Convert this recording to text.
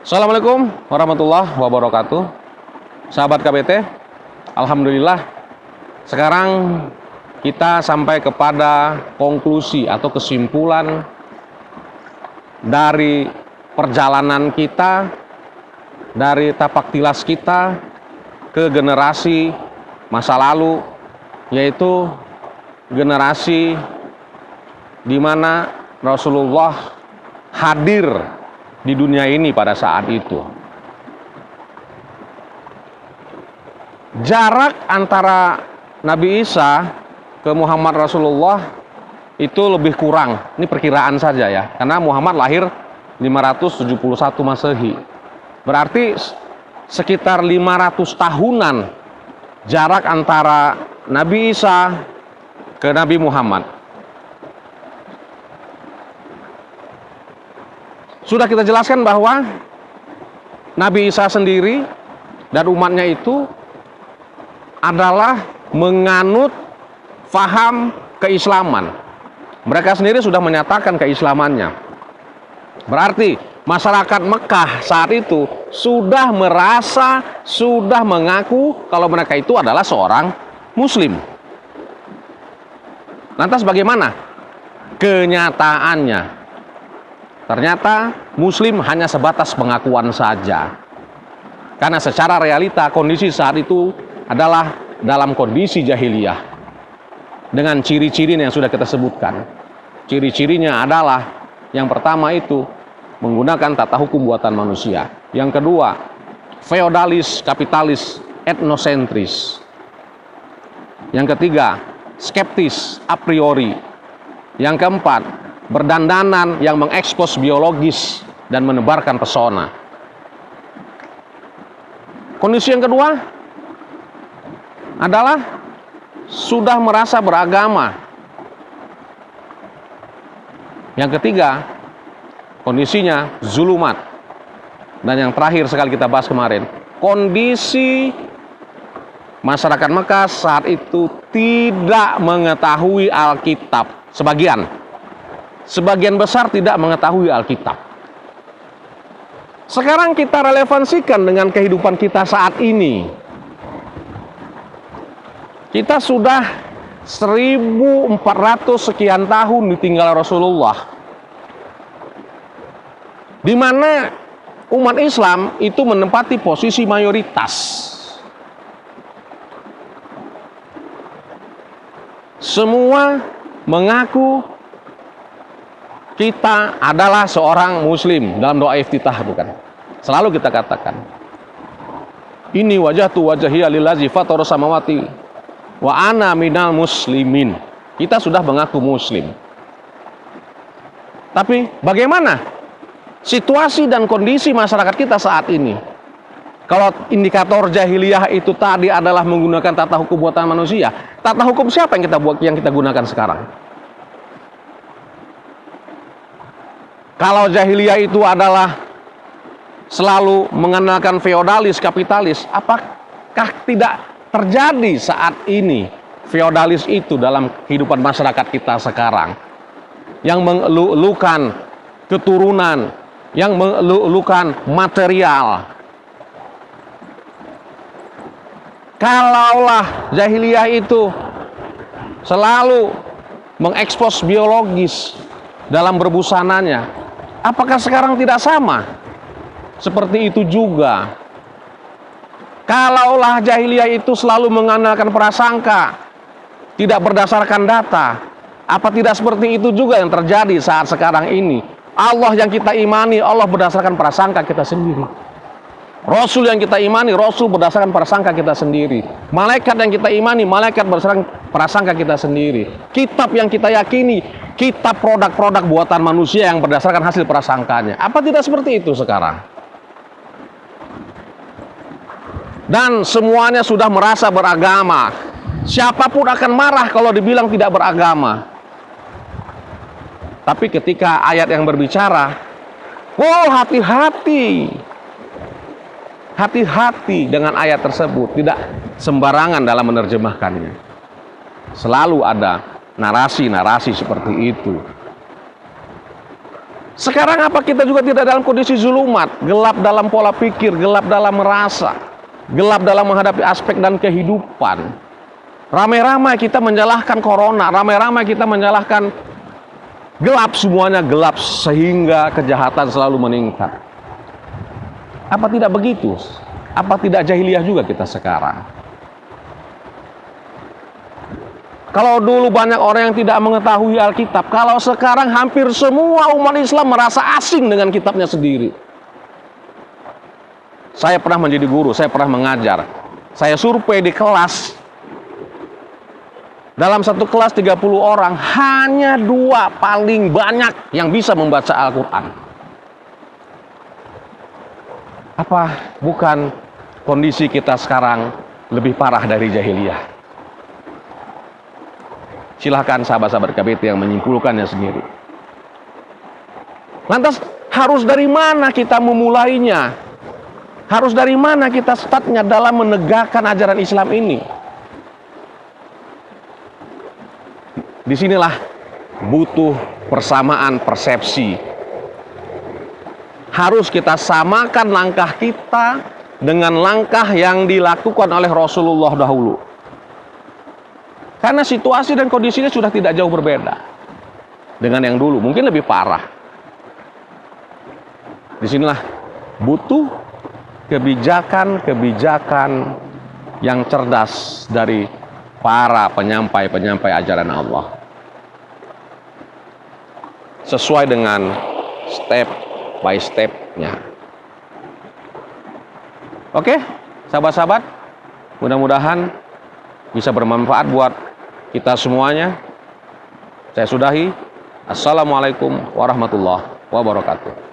Assalamualaikum warahmatullahi wabarakatuh. Sahabat KBT, Alhamdulillah sekarang kita sampai kepada konklusi atau kesimpulan dari perjalanan kita, dari tapak tilas kita ke generasi masa lalu, yaitu generasi di mana Rasulullah hadir di dunia ini pada saat itu. Jarak antara Nabi Isa ke Muhammad Rasulullah itu lebih kurang. Ini perkiraan saja ya, karena Muhammad lahir 571 Masehi. Berarti sekitar 500 tahunan jarak antara Nabi Isa ke Nabi Muhammad. Sudah kita jelaskan bahwa Nabi Isa sendiri dan umatnya itu adalah menganut faham keislaman. Mereka sendiri sudah menyatakan keislamannya. Berarti masyarakat Mekah saat itu sudah merasa, sudah mengaku kalau mereka itu adalah seorang Muslim. Lantas bagaimana kenyataannya? Ternyata Muslim hanya sebatas pengakuan saja. Karena secara realita kondisi saat itu adalah dalam kondisi jahiliyah. Dengan ciri-ciri yang sudah kita sebutkan. Ciri-cirinya adalah yang pertama itu menggunakan tata hukum buatan manusia. Yang kedua, feodalis, kapitalis, etnosentris. Yang ketiga, skeptis a priori. Yang keempat, berdandanan yang mengekspos biologis dan menebarkan pesona. Kondisi yang kedua adalah sudah merasa beragama. Yang ketiga, kondisinya zulumat. Dan yang terakhir sekali kita bahas kemarin, kondisi masyarakat Mekah saat itu tidak mengetahui Alkitab. Sebagian besar tidak mengetahui Alkitab. Sekarang kita relevansikan dengan kehidupan kita saat ini. Kita sudah 1400 sekian tahun ditinggal Rasulullah, di mana umat Islam itu menempati posisi mayoritas. Semua mengaku kita adalah seorang Muslim. Dalam doa iftitah bukan? Selalu kita katakan, ini wajhatu wajhiya lillazi fatara samawati wa ana minal muslimin. Kita sudah mengaku Muslim. Tapi bagaimana situasi dan kondisi masyarakat kita saat ini? Kalau indikator jahiliyah itu tadi adalah menggunakan tata hukum buatan manusia, tata hukum siapa yang kita gunakan sekarang? Kalau jahiliyah itu adalah selalu mengandalkan feodalis, kapitalis, apakah tidak terjadi saat ini feodalis itu dalam kehidupan masyarakat kita sekarang? Yang mengeluhkan keturunan, yang mengeluhkan material. Kalaulah jahiliyah itu selalu mengekspos biologis dalam berbusananya, apakah sekarang tidak sama? Seperti itu juga. Kalaulah jahiliyah itu selalu mengandalkan prasangka, tidak berdasarkan data, apa tidak seperti itu juga yang terjadi saat sekarang ini? Allah yang kita imani, Allah berdasarkan prasangka kita sendiri. Rasul yang kita imani, Rasul berdasarkan prasangka kita sendiri. Malaikat yang kita imani, malaikat berdasarkan prasangka kita sendiri. Kitab yang kita yakini, kitab produk-produk buatan manusia yang berdasarkan hasil prasangkanya. Apa tidak seperti itu sekarang? Dan semuanya sudah merasa beragama. Siapapun akan marah kalau dibilang tidak beragama. Tapi ketika ayat yang berbicara, oh hati-hati. Hati-hati dengan ayat tersebut, tidak sembarangan dalam menerjemahkannya. Selalu ada narasi-narasi seperti itu. Sekarang apa kita juga tidak dalam kondisi zulumat, gelap dalam pola pikir, gelap dalam merasa, gelap dalam menghadapi aspek dan kehidupan. Ramai-ramai kita menyalahkan corona, ramai-ramai kita menyalahkan gelap, semuanya gelap sehingga kejahatan selalu meningkat. Apa tidak begitu? Apa tidak jahiliyah juga kita sekarang? Kalau dulu banyak orang yang tidak mengetahui Alkitab, kalau sekarang hampir semua umat Islam merasa asing dengan kitabnya sendiri. Saya pernah menjadi guru, saya pernah mengajar. Saya survei di kelas. Dalam satu kelas 30 orang, hanya 2 paling banyak yang bisa membaca Al-Quran. Apa bukan kondisi kita sekarang lebih parah dari jahiliyah? Silahkan sahabat-sahabat KBT yang menyimpulkannya sendiri. Lantas harus dari mana kita memulainya? Harus dari mana kita startnya dalam menegakkan ajaran Islam ini? Disinilah butuh persamaan persepsi. Harus kita samakan langkah kita dengan langkah yang dilakukan oleh Rasulullah dahulu. Karena situasi dan kondisinya sudah tidak jauh berbeda dengan yang dulu, mungkin lebih parah. Disinilah butuh kebijakan-kebijakan yang cerdas dari para penyampai-penyampai ajaran Allah. Sesuai dengan step by step-nya. Oke, sahabat-sahabat, mudah-mudahan bisa bermanfaat buat kita semuanya. Saya sudahi. Assalamualaikum warahmatullahi wabarakatuh.